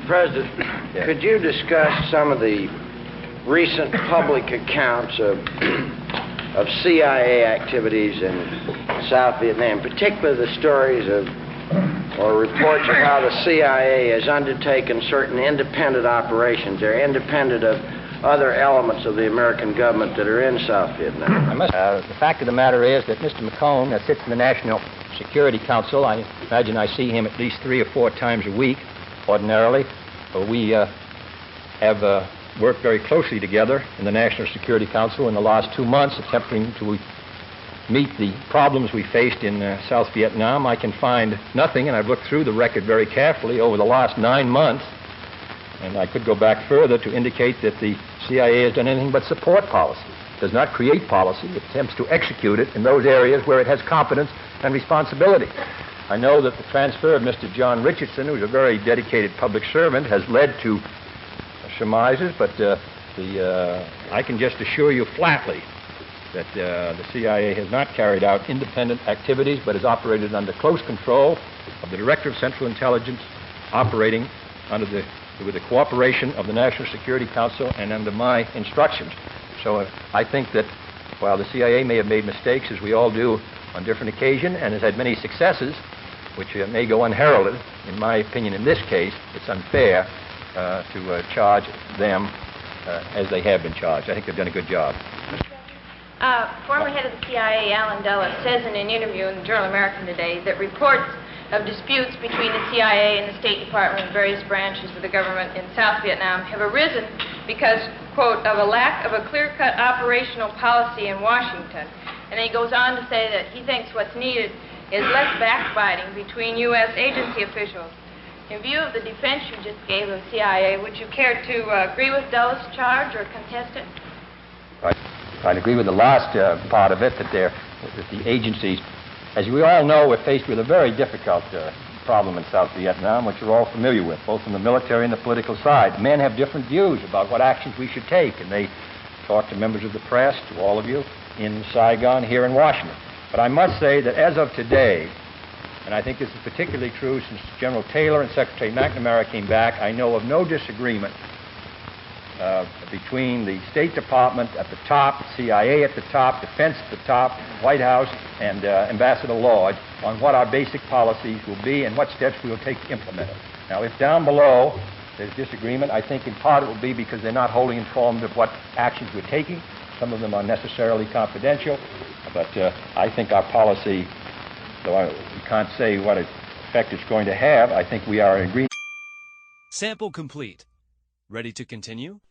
President, Yes. could you discuss some of the recent public accounts of CIA activities in South Vietnam, particularly the stories of or reports of how the CIA has undertaken certain independent operations? They're independent of other elements of the American government that are in South Vietnam. The fact of the matter is that Mr. McCone sits in the National Security Council. I imagine I see him at least 3 or 4 times a week, ordinarily. We have worked very closely together in the National Security Council in the last 2 months, attempting to meet the problems we faced in South Vietnam. I can find nothing, and I've looked through the record very carefully over the last 9 months, and I could go back further to indicate that the CIA has done anything but support policy. It does not create policy. It attempts to execute it in those areas where it has competence and responsibility. I know that the transfer of Mr. John Richardson, who's a very dedicated public servant, has led to surmises, but I can just assure you flatly that the CIA has not carried out independent activities, but has operated under close control of the Director of Central Intelligence, operating with the cooperation of the National Security Council and under my instructions. So I think that while the CIA may have made mistakes, as we all do on different occasions, and has had many successes, which may go unheralded, in my opinion in this case, it's unfair to charge them as they have been charged. I think they've done a good job. Former head of the CIA, Alan Dulles, says in an interview in the Journal American today that reports of disputes between the CIA and the State Department and various branches of the government in South Vietnam have arisen because, quote, of a lack of a clear-cut operational policy in Washington. And he goes on to say that he thinks what's needed is less backbiting between U.S. agency officials. In view of the defense you just gave of the CIA, would you care to agree with Dulles' charge or contest it? I'd agree with the last part of it, that the agencies, as we all know, we're faced with a very difficult problem in South Vietnam, which you're all familiar with, both from the military and the political side. Men have different views about what actions we should take, and they talk to members of the press, to all of you, in Saigon, here in Washington. But I must say that as of today, and I think this is particularly true since General Taylor and Secretary McNamara came back, I know of no disagreement between the State Department at the top, CIA at the top, Defense at the top, White House, and Ambassador Lodge on what our basic policies will be and what steps we will take to implement it. Now, if down below there's disagreement, I think in part it will be because they're not wholly informed of what actions we're taking. Some of them are necessarily confidential, but I think our policy, though we can't say what effect it's going to have, I think we are in agreement. Sample complete. Ready to continue?